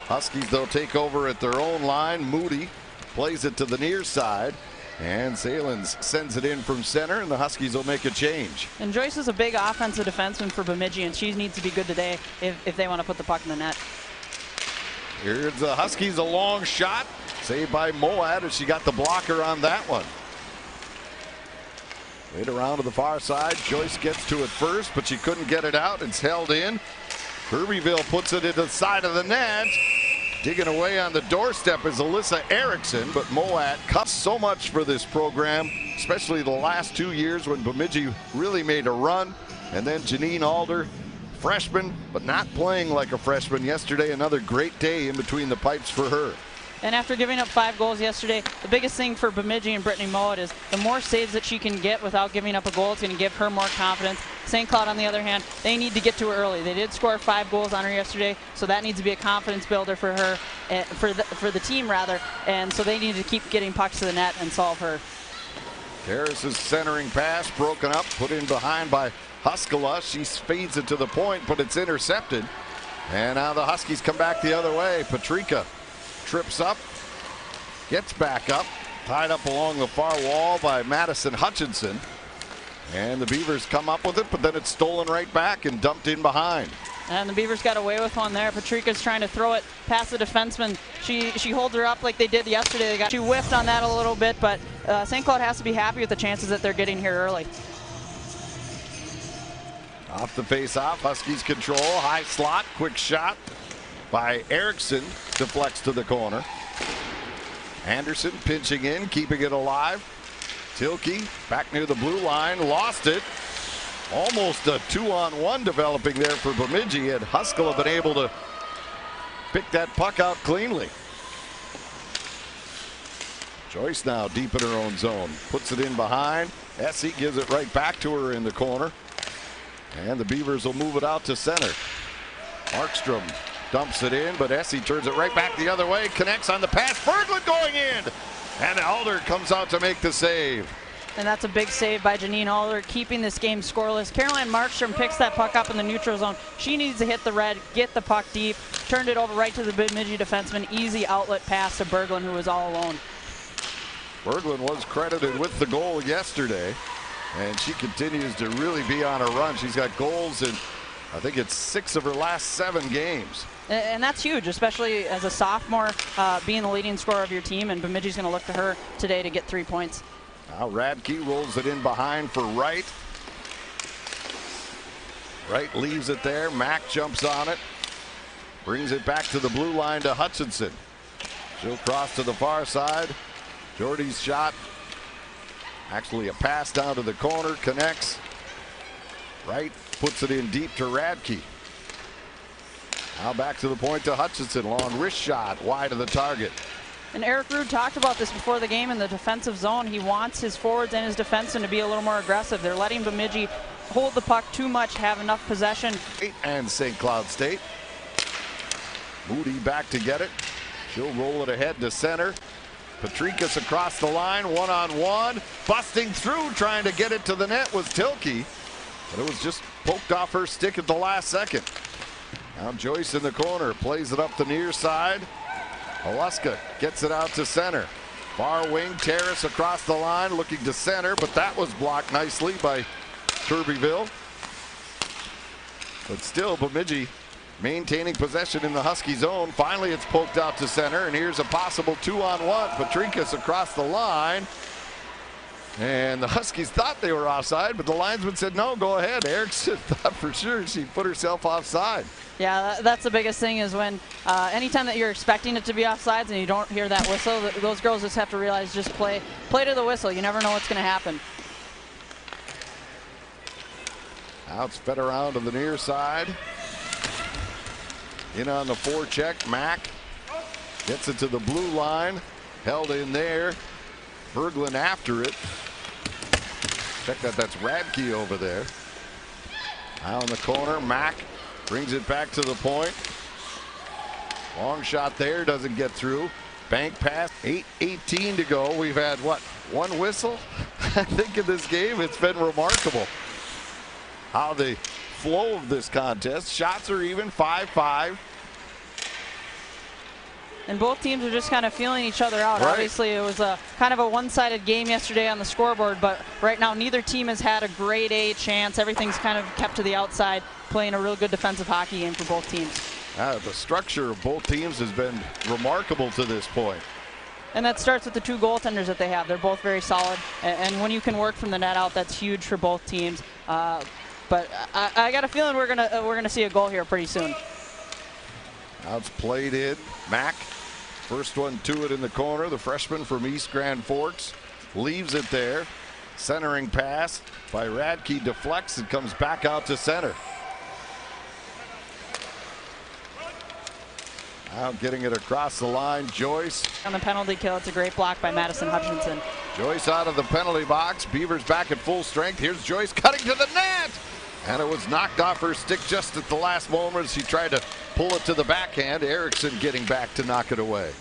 Huskies, they'll take over at their own line. Moody plays it to the near side. And Salins sends it in from center, and the Huskies will make a change. And Joyce is a big offensive defenseman for Bemidji, and she needs to be good today if they want to put the puck in the net. Here's the Huskies, a long shot. Saved by Moat as she got the blocker on that one. Laid around to the far side. Joyce gets to it first, but she couldn't get it out. It's held in. Kirbyville puts it into the side of the net. Digging away on the doorstep is Alyssa Erickson, but Moat costs so much for this program, especially the last 2 years when Bemidji really made a run. And then Janine Alder, freshman, but not playing like a freshman yesterday. Another great day in between the pipes for her. And after giving up 5 goals yesterday, the biggest thing for Bemidji and Brittany Moat is the more saves that she can get without giving up a goal, it's going to give her more confidence. St. Cloud, on the other hand, they need to get to her early. They did score 5 goals on her yesterday, so that needs to be a confidence builder for her, for the team rather. And so they need to keep getting pucks to the net and solve her. Harris's centering pass broken up, put in behind by Huskala. She feeds it to the point, but it's intercepted. And now the Huskies come back the other way. Patrika trips up, gets back up, tied up along the far wall by Madison Hutchinson. And the Beavers come up with it, but then it's stolen right back and dumped in behind. And the Beavers got away with one there. Patrika's trying to throw it past the defenseman. She holds her up like they did yesterday. She whiffed on that a little bit, but St. Cloud has to be happy with the chances that they're getting here early. Off the face-off, Huskies control, high slot, quick shot by Erickson, deflects to the corner. Anderson pinching in, keeping it alive. Tilke back near the blue line, lost it. Almost a 2-on-1 developing there for Bemidji, and Huskell have been able to pick that puck out cleanly. Joyce now deep in her own zone, puts it in behind. Essie gives it right back to her in the corner. And the Beavers will move it out to center. Markstrom dumps it in, but Essie turns it right back the other way, connects on the pass. Berglund going in, and Alder comes out to make the save. And that's a big save by Janine Alder, keeping this game scoreless. Caroline Markstrom picks that puck up in the neutral zone. She needs to hit the red, get the puck deep, turned it over right to the Bemidji defenseman. Easy outlet pass to Berglund, who was all alone. Berglund was credited with the goal yesterday, and she continues to really be on a run. She's got goals in, I think it's 6 of her last 7 games. And that's huge, especially as a sophomore, being the leading scorer of your team, and Bemidji's going to look to her today to get 3 points. Now Radke rolls it in behind for Wright. Wright leaves it there. Mack jumps on it. Brings it back to the blue line to Hutchinson. She'll cross to the far side. Jordy's shot. Actually a pass down to the corner. Connects. Wright puts it in deep to Radke. Now back to the point to Hutchinson. Long wrist shot wide of the target. And Eric Rude talked about this before the game in the defensive zone. He wants his forwards and his defensemen to be a little more aggressive. They're letting Bemidji hold the puck too much, have enough possession. And St. Cloud State. Moody back to get it. She'll roll it ahead to center. Patrikas across the line, one-on-one. Busting through, trying to get it to the net was Tilke. But it was just poked off her stick at the last second. Now Joyce in the corner, plays it up the near side. Alaska gets it out to center. Far wing, Terrace across the line, looking to center, but that was blocked nicely by Kirbyville. But still, Bemidji maintaining possession in the Husky zone. Finally, it's poked out to center, and here's a possible 2-on-1. Patrikas across the line. And the Huskies thought they were offside, but the linesman said, no, go ahead. Erickson thought for sure she put herself offside. Yeah, that's the biggest thing is when anytime that you're expecting it to be offsides and you don't hear that whistle, those girls just have to realize just play to the whistle. You never know what's going to happen. Now it's fed around to the near side. In on the forecheck, Mack gets it to the blue line. Held in there. Berglund after it. Check that, that's Radke over there. Now in the corner, Mack brings it back to the point. Long shot there, doesn't get through. Bank pass, 8:18 to go. We've had, what, 1 whistle? I think in this game it's been remarkable how the flow of this contest. Shots are even, 5-5. And both teams are just kind of feeling each other out. Right. Obviously, it was a kind of a one-sided game yesterday on the scoreboard, but right now neither team has had a grade A chance. Everything's kind of kept to the outside, playing a real good defensive hockey game for both teams. The structure of both teams has been remarkable to this point. And that starts with the two goaltenders that they have. They're both very solid, and when you can work from the net out, that's huge for both teams. But I got a feeling we're gonna see a goal here pretty soon. Now it's played in. Mack, first one to it in the corner. The freshman from East Grand Forks leaves it there. Centering pass by Radke deflects and comes back out to center. Now getting it across the line, Joyce. On the penalty kill, it's a great block by Madison Hutchinson. Joyce out of the penalty box. Beavers back at full strength. Here's Joyce cutting to the net. And it was knocked off her stick just at the last moment as she tried to pull it to the backhand. Erickson getting back to knock it away.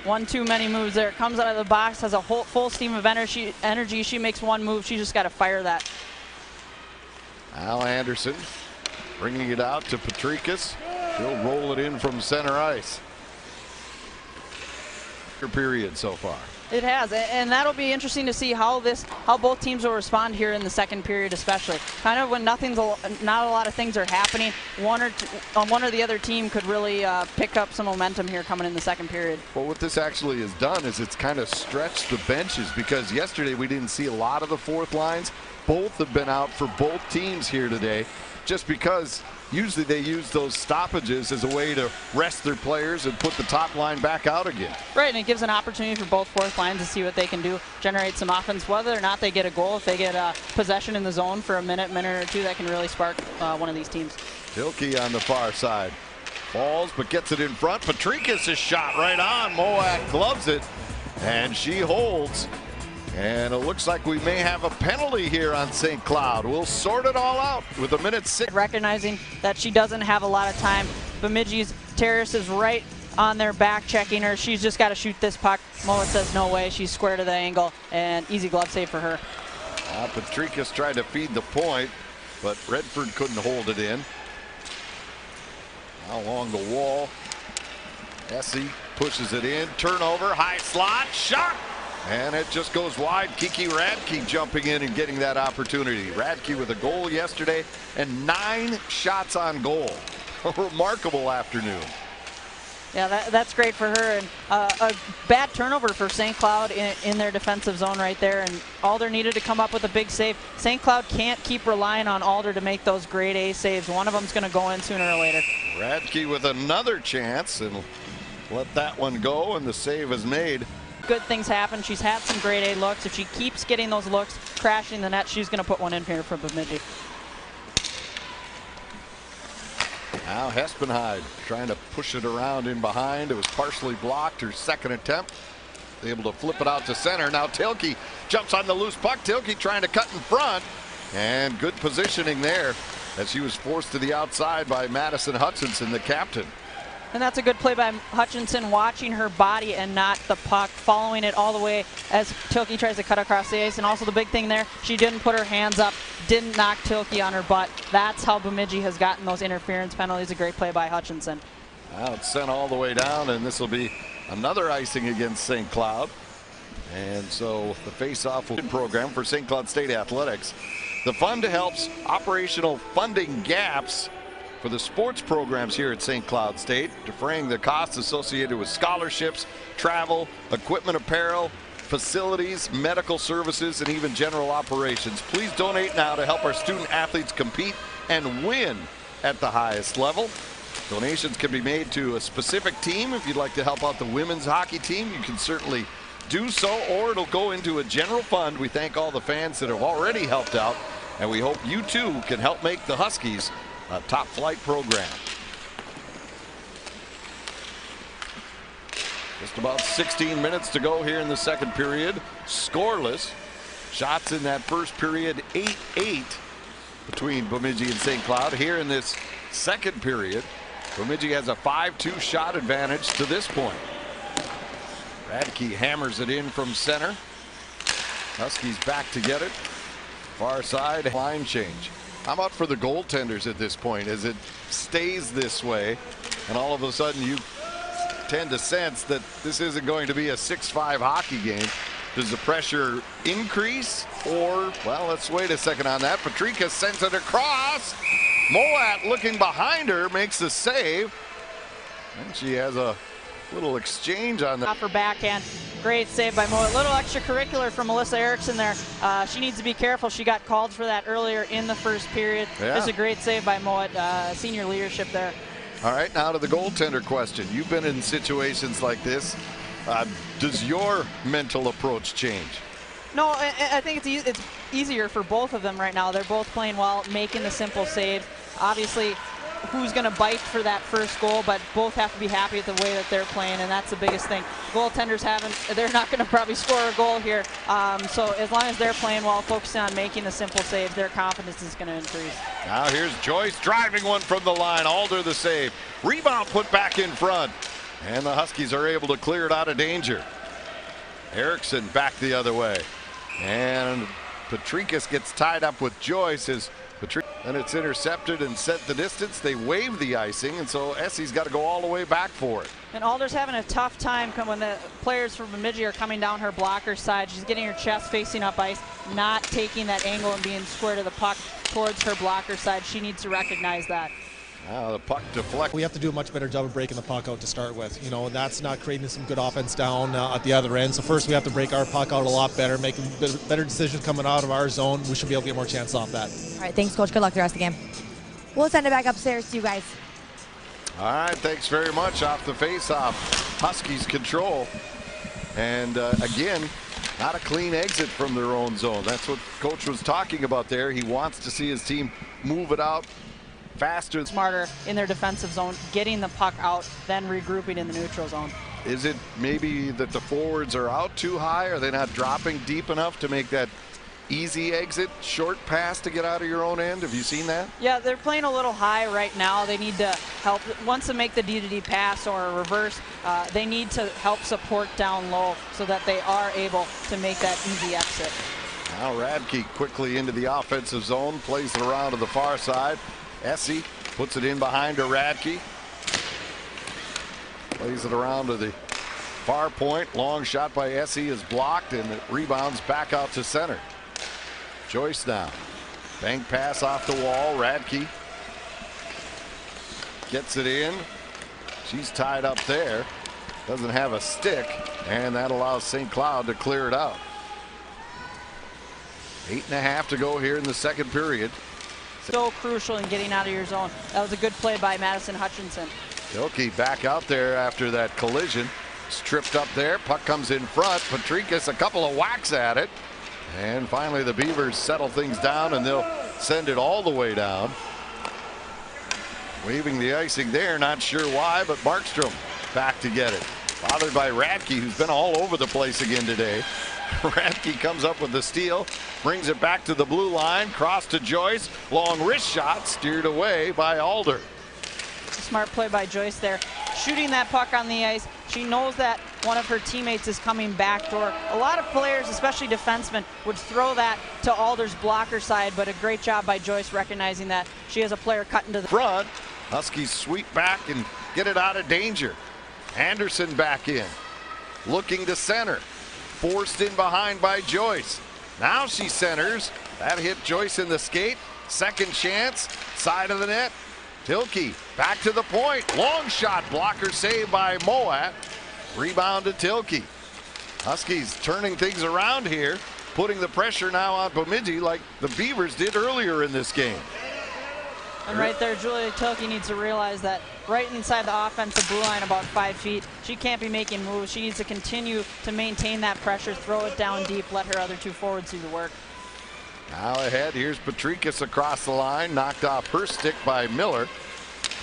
One too many moves there. Comes out of the box, has a whole full steam of energy. She makes one move. She just got to fire that. Al Anderson bringing it out to Patrikas. She'll roll it in from center ice. Period so far. It has, and that'll be interesting to see how both teams will respond here in the second period, especially. Kind of when not a lot of things are happening, one or the other team could really pick up some momentum here coming in the second period. Well, what this actually has done is it's kind of stretched the benches, because yesterday we didn't see a lot of the fourth lines. Both have been out for both teams here today, just because usually they use those stoppages as a way to rest their players and put the top line back out again. Right, and it gives an opportunity for both fourth lines to see what they can do, generate some offense. Whether or not they get a goal, if they get possession in the zone for a minute or two, that can really spark one of these teams. Tilke on the far side. Falls, but gets it in front. Patrikas' shot right on. Moak gloves it, and she holds. And it looks like we may have a penalty here on St. Cloud. We'll sort it all out with 1:06. Recognizing that she doesn't have a lot of time. Bemidji's Terrace is right on their back checking her. She's just got to shoot this puck. Moa says no way. She's square to the angle, and easy glove save for her. Patrikas tried to feed the point, but Redford couldn't hold it in. Now along the wall. Essie pushes it in. Turnover, high slot, shot. And it just goes wide. Kiki Radke jumping in and getting that opportunity. Radke with a goal yesterday and 9 shots on goal. A remarkable afternoon. Yeah, that's great for her. And a bad turnover for St. Cloud in their defensive zone right there. And Alder needed to come up with a big save. St. Cloud can't keep relying on Alder to make those grade A saves. One of them's going to go in sooner or later. Radke with another chance and let that one go, and the save is made. Good things happen. She's had some grade A looks. If she keeps getting those looks, crashing the net, she's going to put one in here for Bemidji. Now Hespenheide trying to push it around in behind. It was partially blocked. Her second attempt. Able to flip it out to center. Now Tilke jumps on the loose puck. Tilke trying to cut in front. And good positioning there as she was forced to the outside by Madison Hutchinson, the captain. And that's a good play by Hutchinson, watching her body and not the puck, following it all the way as Tilke tries to cut across the ice. And also the big thing there, she didn't put her hands up, didn't knock Tilke on her butt. That's how Bemidji has gotten those interference penalties. A great play by Hutchinson. Now it's sent all the way down, and this will be another icing against St. Cloud. And so the face-off program for St. Cloud State Athletics. The fund helps operational funding gaps for the sports programs here at St. Cloud State, defraying the costs associated with scholarships, travel, equipment, apparel, facilities, medical services, and even general operations. Please donate now to help our student athletes compete and win at the highest level. Donations can be made to a specific team. If you'd like to help out the women's hockey team, you can certainly do so, or it'll go into a general fund. We thank all the fans that have already helped out, and we hope you too can help make the Huskies a top flight program. Just about 16 minutes to go here in the second period. Scoreless. Shots in that first period, 8-8 between Bemidji and St. Cloud. Here in this second period, Bemidji has a 5-2 shot advantage to this point. Radke hammers it in from center. Huskies back to get it. Far side line change. How about for the goaltenders at this point as it stays this way, and all of a sudden you tend to sense that this isn't going to be a 6-5 hockey game. Does the pressure increase, or, well, let's wait a second on that. Petricka sends it across. Moat looking behind her, makes the save. And she has a little exchange on that. Off her backhand. Great save by Moat. Little extracurricular from Melissa Eriksson there. She needs to be careful. She got called for that earlier in the first period. Yeah. This is a great save by Moat. Senior leadership there. All right, now to the goaltender question. You've been in situations like this. Does your mental approach change? No, I think it's easier for both of them right now. They're both playing well, making the simple saves. Obviously, who's going to bite for that first goal, but both have to be happy with the way that they're playing, and that's the biggest thing. Goaltenders they're not going to probably score a goal here. So as long as they're playing well, focusing on making the simple saves, their confidence is going to increase. Now here's Joyce driving one from the line. Alder the save. Rebound put back in front. And the Huskies are able to clear it out of danger. Eriksson back the other way. And Petricka gets tied up with Joyce as and it's intercepted and set the distance. They wave the icing, and so Essie's got to go all the way back for it. And Alder's having a tough time when the players from Bemidji are coming down her blocker side. She's getting her chest facing up ice, not taking that angle and being square to the puck towards her blocker side. She needs to recognize that. Now the puck deflects. We have to do a much better job of breaking the puck out to start with. You know, and that's not creating some good offense down at the other end. So first we have to break our puck out a lot better, making better decisions coming out of our zone. We should be able to get more chance off that. All right, thanks, Coach. Good luck the rest of the game. We'll send it back upstairs to you guys. All right, thanks very much. Off the face-off, Huskies control. And again, not a clean exit from their own zone. That's what Coach was talking about there. He wants to see his team move it out faster. Smarter in their defensive zone, getting the puck out, then regrouping in the neutral zone. Is it maybe that the forwards are out too high? Are they not dropping deep enough to make that easy exit, short pass to get out of your own end? Have you seen that? Yeah, they're playing a little high right now. They need to help. Once they make the D-to-D pass or a reverse, they need to help support down low so that they are able to make that easy exit. Now Radke quickly into the offensive zone, plays it around to the far side. Essie puts it in behind her. Radke plays it around to the far point. Long shot by Essie is blocked, and it rebounds back out to center. Joyce now. Bank pass off the wall. Radke gets it in. She's tied up there. Doesn't have a stick, and that allows St. Cloud to clear it out. 8.5 to go here in the second period. So crucial in getting out of your zone. That was a good play by Madison Hutchinson. Tilke back out there after that collision. Stripped up there. Puck comes in front. Petricka a couple of whacks at it. And finally the Beavers settle things down, and they'll send it all the way down. Waving the icing there. Not sure why, but Markstrom back to get it. Bothered by Radke, who's been all over the place again today. Radke comes up with the steal, brings it back to the blue line, cross to Joyce, long wrist shot, steered away by Alder. It's a smart play by Joyce there. Shooting that puck on the ice, she knows that one of her teammates is coming backdoor. A lot of players, especially defensemen, would throw that to Alder's blocker side, but a great job by Joyce recognizing that she has a player cut into the front. Huskies sweep back and get it out of danger. Anderson back in, looking to center. Forced in behind by Joyce. Now she centers. That hit Joyce in the skate. Second chance, side of the net. Tilke back to the point. Long shot, blocker save by Moat. Rebound to Tilke. Huskies turning things around here, putting the pressure now on Bemidji like the Beavers did earlier in this game. And right there, Julia Tilke needs to realize that right inside the offensive blue line, about 5 feet, she can't be making moves. She needs to continue to maintain that pressure, throw it down deep, let her other two forwards do the work. Now ahead, here's Petricka across the line, knocked off her stick by Miller.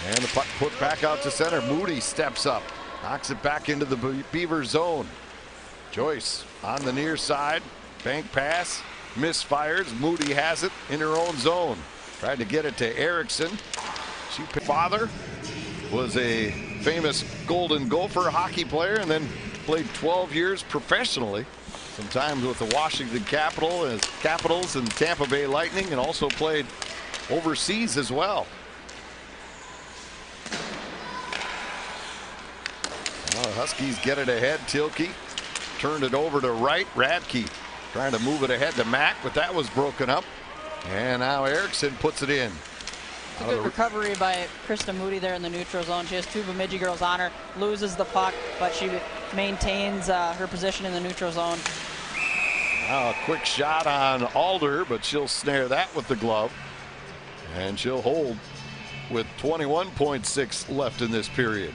And the puck put back out to center. Moody steps up, knocks it back into the Beaver zone. Joyce on the near side, bank pass, misfires. Moody has it in her own zone. Tried to get it to Eriksson. Father was a famous Golden Gopher hockey player and then played 12 years professionally, sometimes with the Washington Capitals and Tampa Bay Lightning, and also played overseas as well. Well, Huskies get it ahead. Tilke turned it over to right. Radke trying to move it ahead to Mack, but that was broken up. And now Erickson puts it in. It's a good recovery by Krista Moody there in the neutral zone. She has two Bemidji girls on her, loses the puck, but she maintains her position in the neutral zone. Now a quick shot on Alder, but she'll snare that with the glove. And she'll hold with 21.6 left in this period.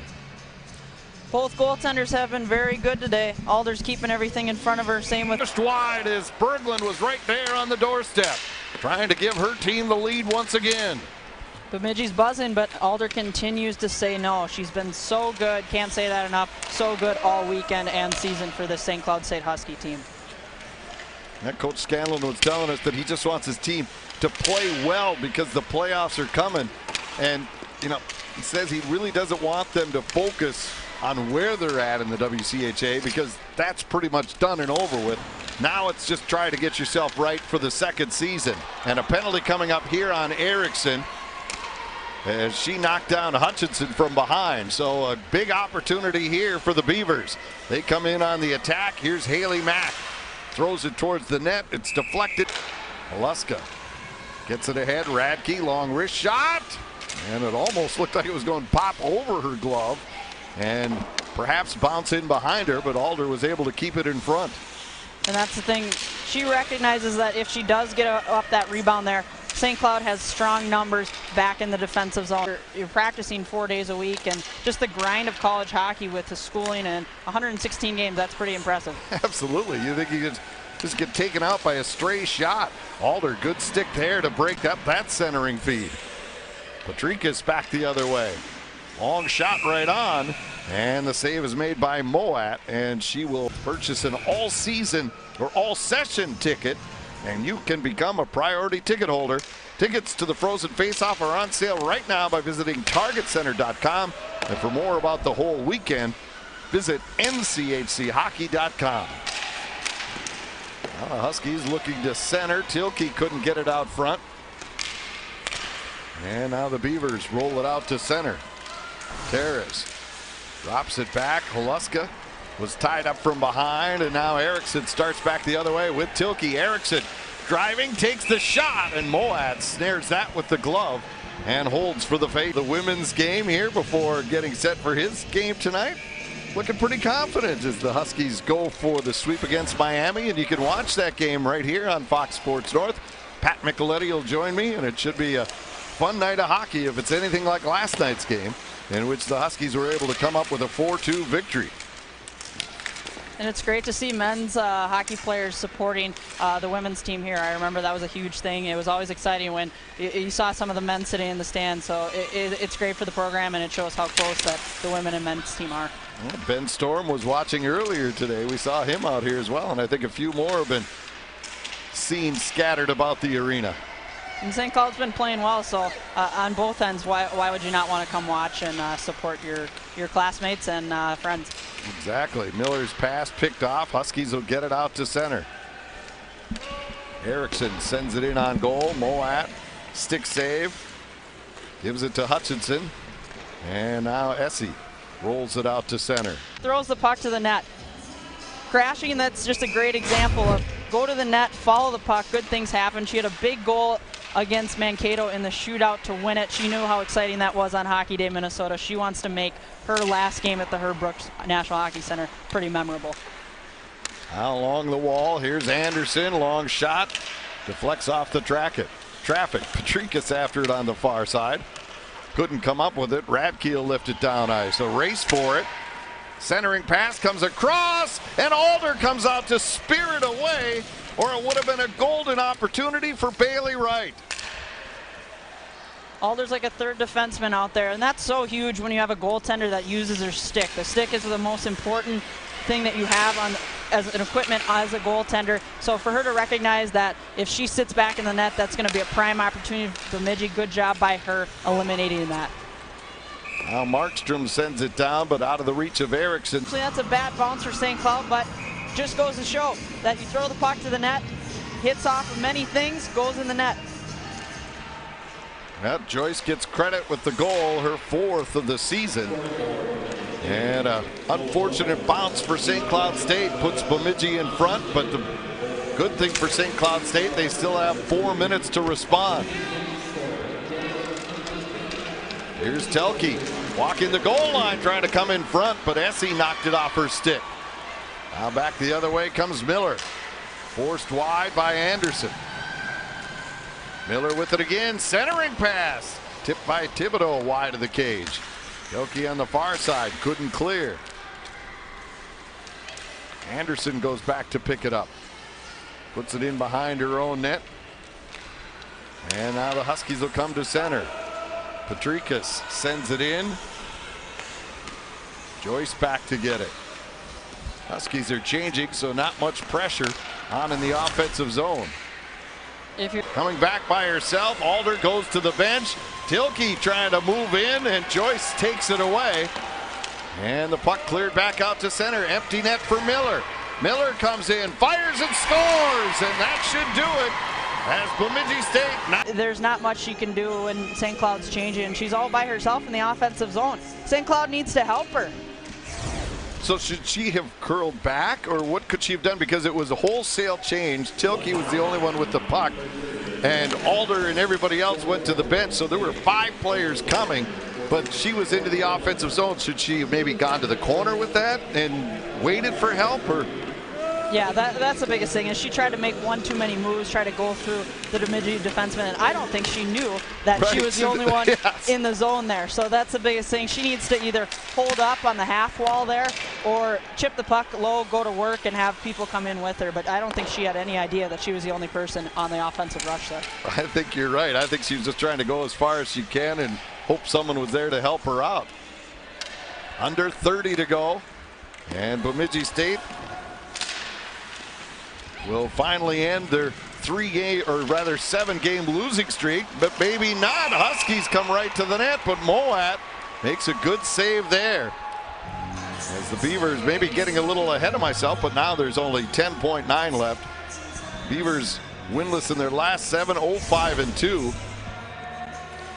Both goaltenders have been very good today. Alder's keeping everything in front of her. Same with Just wide as Berglund was right there on the doorstep, trying to give her team the lead once again. Bemidji's buzzing, but Alder continues to say no. She's been so good, can't say that enough, so good all weekend and season for the St. Cloud State Husky team. That Coach Scanlon was telling us that he just wants his team to play well because the playoffs are coming. And, you know, he says he really doesn't want them to focus on where they're at in the WCHA because that's pretty much done and over with. Now it's just trying to get yourself right for the second season. And a penalty coming up here on Erickson as she knocked down Hutchinson from behind. So a big opportunity here for the Beavers. They come in on the attack. Here's Haley Mack. Throws it towards the net. It's deflected. Oluska gets it ahead. Radke, long wrist shot. And it almost looked like it was going to pop over her glove and perhaps bounce in behind her, but Alder was able to keep it in front. And that's the thing. She recognizes that if she does get up that rebound there, St. Cloud has strong numbers back in the defensive zone. You're practicing 4 days a week, and just the grind of college hockey with the schooling and 116 games, that's pretty impressive. Absolutely. You think you could just get taken out by a stray shot. Alder, good stick there to break up that centering feed. Patrikas back the other way. Long shot right on, and the save is made by Moat, and she will purchase an all-season or all-session ticket, and you can become a priority ticket holder. Tickets to the Frozen Face-Off are on sale right now by visiting targetcenter.com, and for more about the whole weekend, visit nchchockey.com. Huskies looking to center. Tilke couldn't get it out front. And now the Beavers roll it out to center. Terrace drops it back. Oluska was tied up from behind, and now Erickson starts back the other way with Tilke. Erickson driving, takes the shot, and Moat snares that with the glove and holds for the fate. The women's game here before getting set for his game tonight. Looking pretty confident as the Huskies go for the sweep against Miami, and you can watch that game right here on Fox Sports North. Pat Micheletti will join me, and it should be a fun night of hockey if it's anything like last night's game, in which the Huskies were able to come up with a 4-2 victory. And it's great to see men's hockey players supporting the women's team here. I remember that was a huge thing. It was always exciting when you saw some of the men sitting in the stands. So it's great for the program, and it shows how close that the women and men's team are. Well, Ben Storm was watching earlier today. We saw him out here as well, and I think a few more have been seen scattered about the arena. And St. Cloud's been playing well, so on both ends, why would you not want to come watch and support your classmates and friends? Exactly. Miller's pass picked off. Huskies will get it out to center. Erickson sends it in on goal. Moat, stick save. Gives it to Hutchinson. And now Essie rolls it out to center. Throws the puck to the net. Crashing, that's just a great example of go to the net, follow the puck, good things happen. She had a big goal against Mankato in the shootout to win it. She knew how exciting that was on Hockey Day, Minnesota. She wants to make her last game at the Herb Brooks National Hockey Center pretty memorable. Now along the wall, here's Anderson, long shot, deflects off the traffic. Patrikas after it on the far side. Couldn't come up with it. Radke will lift it down ice. A race for it. Centering pass comes across, and Alder comes out to spear it away, or it would have been a golden opportunity for Bailey Wright. Alder's like a third defenseman out there, and that's so huge when you have a goaltender that uses their stick. The stick is the most important thing that you have on as an equipment as a goaltender. So for her to recognize that if she sits back in the net, that's going to be a prime opportunity for Bemidji. Good job by her eliminating that. Now Markstrom sends it down, but out of the reach of Erickson. So that's a bad bounce for St. Cloud, but just goes to show that you throw the puck to the net, hits off of many things, goes in the net. Well, Joyce gets credit with the goal, her 4th of the season. And an unfortunate bounce for St. Cloud State puts Bemidji in front, but the good thing for St. Cloud State, they still have 4 minutes to respond. Here's Telke walking the goal line, trying to come in front, but Essie knocked it off her stick. Now back the other way comes Miller. Forced wide by Anderson. Miller with it again, centering pass. Tipped by Thibodeau wide of the cage. Telke on the far side, couldn't clear. Anderson goes back to pick it up. Puts it in behind her own net. And now the Huskies will come to center. Patrikas sends it in. Joyce back to get it. Huskies are changing, so not much pressure on in the offensive zone. If you're Coming back by herself, Alder goes to the bench. Tilke trying to move in, and Joyce takes it away. And the puck cleared back out to center. Empty net for Miller. Miller comes in, fires and scores, and that should do it. As Bemidji State. There's not much she can do when St. Cloud's changing, and she's all by herself in the offensive zone. St. Cloud needs to help her. So should she have curled back, or what could she have done? Because it was a wholesale change. Tilke was the only one with the puck, and Alder and everybody else went to the bench. So there were 5 players coming, but she was into the offensive zone. Should she have maybe gone to the corner with that and waited for help? Or Yeah, that's the biggest thing, is she tried to make one too many moves, try to go through the Bemidji defenseman, and I don't think she knew that she was the only one Yes. in the zone there. So that's the biggest thing. She needs to either hold up on the half wall there or chip the puck low, go to work, and have people come in with her. But I don't think she had any idea that she was the only person on the offensive rush there. I think you're right. I think she was just trying to go as far as she can and hope someone was there to help her out. Under 30 to go, and Bemidji State will finally end their 7-game losing streak, but maybe not. Huskies come right to the net, but Moat makes a good save there. As the Beavers maybe getting a little ahead of myself, but now there's only 10.9 left. Beavers winless in their last 7, 0-5-2.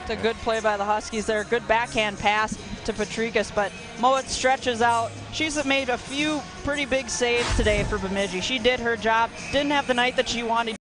It's a good play by the Huskies there. Good backhand pass to Patrikas, but Moat stretches out. She's made a few pretty big saves today for Bemidji. She did her job. Didn't have the night that she wanted.